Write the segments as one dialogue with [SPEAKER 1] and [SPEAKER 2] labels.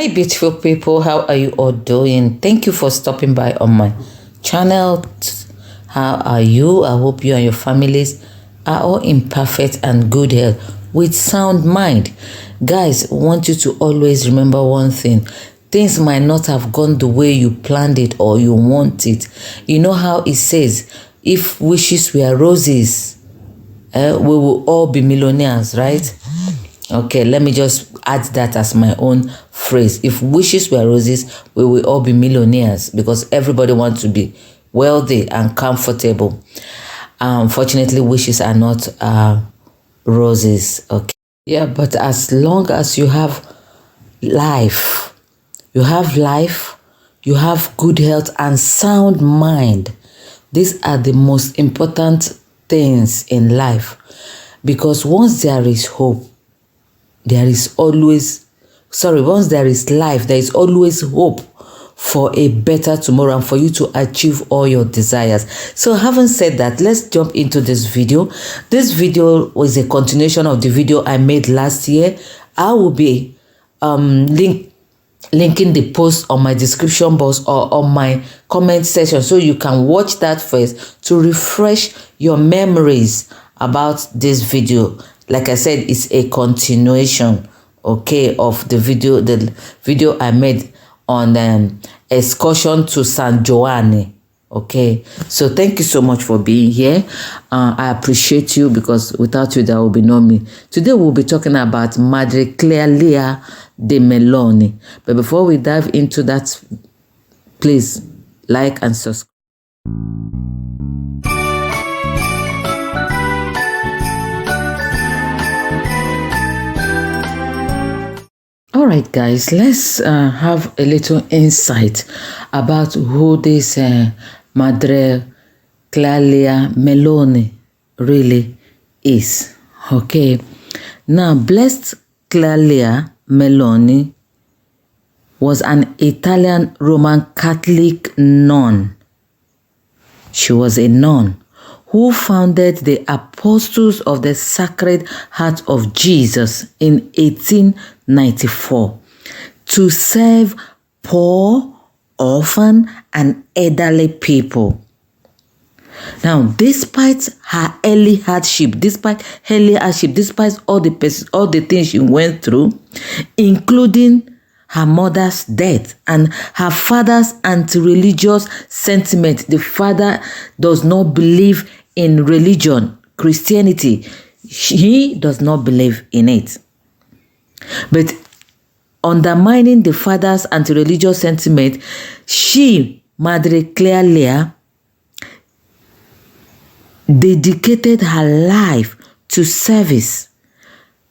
[SPEAKER 1] Hi beautiful people, how are you all doing? Thank you for stopping by on my channel. How are you? I hope you and your families are all in perfect and good health with sound mind. Guys, I want you to always remember one thing. Things might not have gone the way you planned it or you want it. You know how it says, if wishes were roses, we will all be millionaires, right? Okay, let me just add that as my own phrase. If wishes were roses, we will all be millionaires because everybody wants to be wealthy and comfortable. Unfortunately, wishes are not roses. Okay. Yeah, but as long as you have life, you have good health and sound mind. These are the most important things in life because once there is hope, there is always, once there is life, there is always hope for a better tomorrow and for you to achieve all your desires. So having said that, let's jump into this video. This video was a continuation of the video I made last year. I will be linking the post on my description box or on my comment section so you can watch that first to refresh your memories about this video. Like I said, it's a continuation, okay, of the video I made on excursion to San Giovanni. Okay, so thank you so much for being here. I appreciate you because without you there will be no me. Today we'll be talking about Madre Clelia Merloni. But before we dive into that, please like and subscribe. All right, guys, let's have a little insight about who this Madre Clelia Merloni really is. Okay, now Blessed Clelia Merloni was an Italian Roman Catholic nun. She was a nun who founded the Apostles of the Sacred Heart of Jesus in 1894 to serve poor, orphan, and elderly people. Now, despite her early hardship, despite all the things she went through, including her mother's death and her father's anti-religious sentiment. The father does not believe in religion, Christianity. He does not believe in it. But undermining the father's anti-religious sentiment, she, Madre Clelia, dedicated her life to service,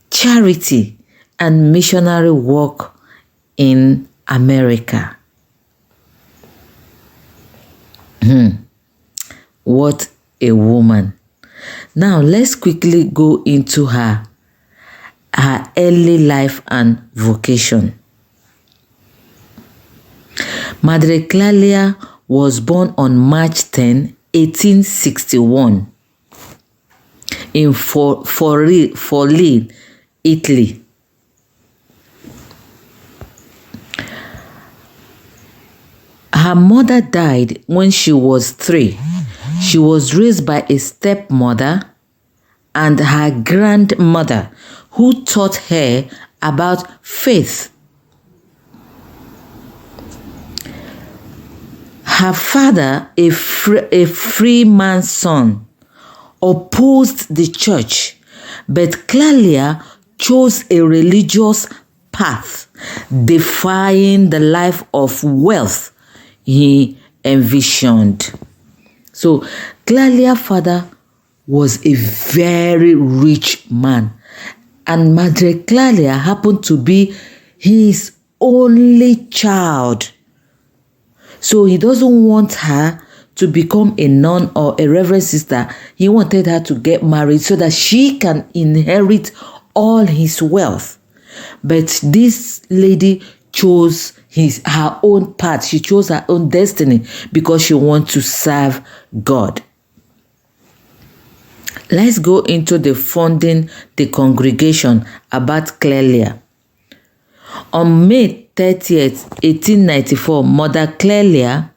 [SPEAKER 1] charity, and missionary work in America. What a woman. Now let's quickly go into her early life and vocation. Madre Clelia was born on March 10, 1861 in Forlì, Italy. Her mother died when she was 3. She was raised by a stepmother and her grandmother who taught her about faith. Her father, a free man's son, opposed the church, but Clelia chose a religious path, defying the life of wealth he envisioned. So Clelia's father was a very rich man, and Madre Clelia happened to be his only child. So he doesn't want her to become a nun or a Rev.Sister. He wanted her to get married so that she can inherit all his wealth. But this lady chose her own path. She chose her own destiny because she wants to serve God. Let's go into the founding the congregation about Clelia. On May 30th, 1894, Mother Clelia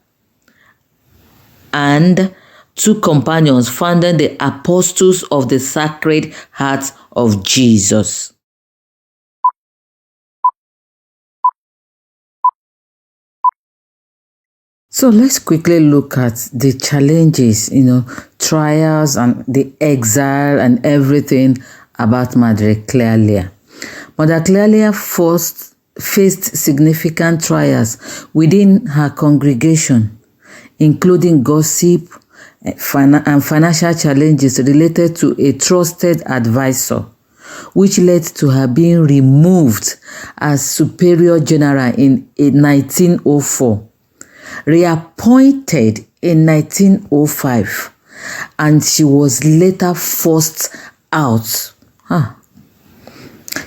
[SPEAKER 1] and two companions founded the Apostles of the Sacred Heart of Jesus. So let's quickly look at the challenges, trials and the exile and everything about Madre Clelia. Mother Clelia first faced significant trials within her congregation, including gossip and financial challenges related to a trusted advisor, which led to her being removed as superior general in 1904, reappointed in 1905, and she was later forced out.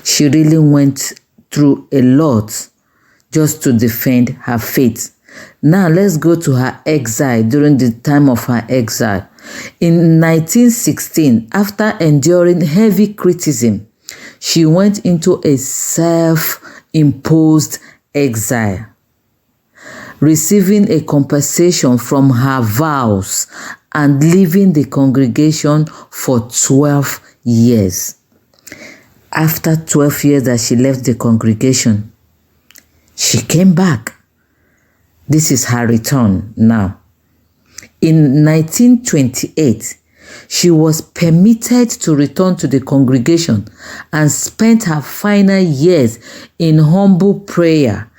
[SPEAKER 1] She really went through a lot just to defend her faith. Now let's go to her exile during the time of her exile. In 1916, after enduring heavy criticism, she went into a self-imposed exile, receiving a compensation from her vows and leaving the congregation for 12 years. After 12 years that she left the congregation, she came back. This is her return now. In 1928, she was permitted to return to the congregation and spent her final years in humble prayer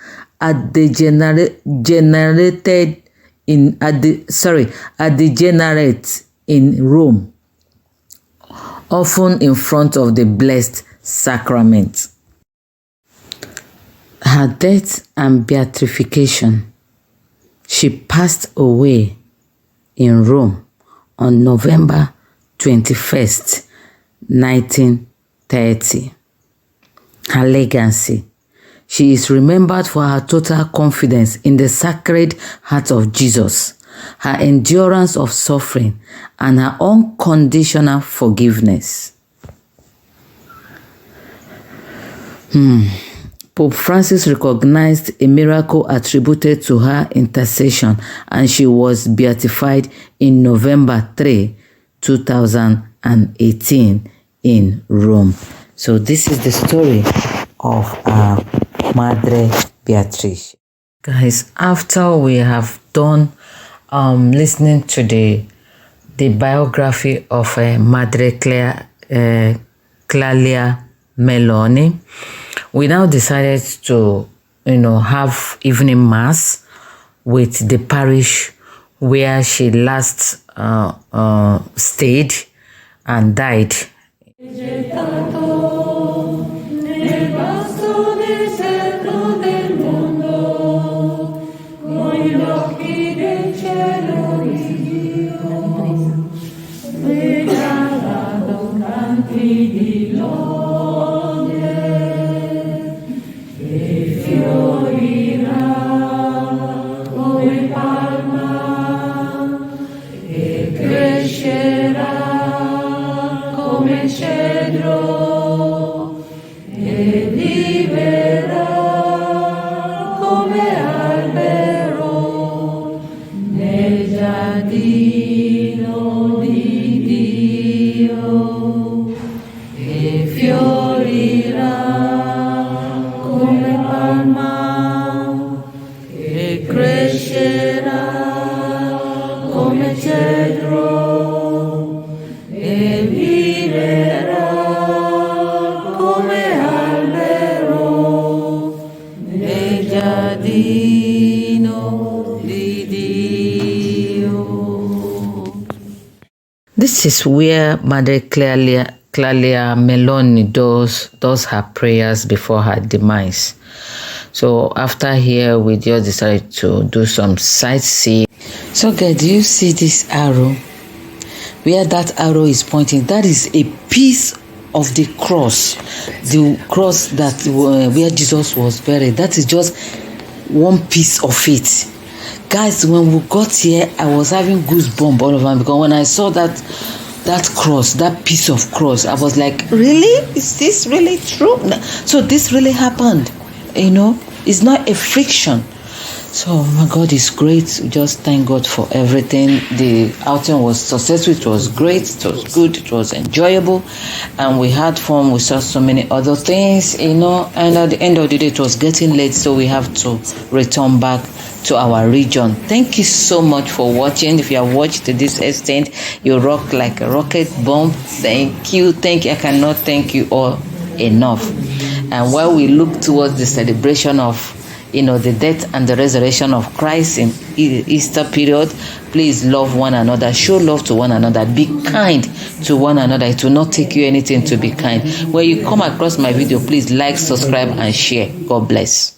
[SPEAKER 1] at the Generate in Rome, often in front of the Blessed Sacrament. Her death and beatification. She passed away in Rome on November 21st, 1930. Her legacy. She is remembered for her total confidence in the Sacred Heart of Jesus, her endurance of suffering, and her unconditional forgiveness. Pope Francis recognized a miracle attributed to her intercession, and she was beatified in November 3, 2018 in Rome. So this is the story of Madre Beatrice. Guys, after we have done listening to the biography of Madre Clelia Merloni, we now decided to, have evening mass with the parish where she last stayed and died. This is where Madre Clelia Merloni does her prayers before her demise. So after here, we just decided to do some sightseeing. So guys, do you see this arrow? Where that arrow is pointing, that is a piece of the cross that where Jesus was buried. That is just one piece of it. Guys, when we got here, I was having goosebumps all over, because when I saw that cross, that piece of cross, I was like, really? Is this really true? So this really happened, It's not a friction. So my God is great. We just thank God for everything. The outing was successful. It was great. It was good. It was enjoyable, and we had fun. We saw so many other things, And at the end of the day, it was getting late, so we have to return back to our region. Thank you so much for watching. If you have watched to this extent, you rock like a rocket bomb. Thank you. I cannot thank you all enough. And while we look towards the celebration of the death and the resurrection of Christ in Easter period, please love one another, show love to one another, be kind to one another. It will not take you anything to be kind. When you come across my video, please like, subscribe, and share. God bless.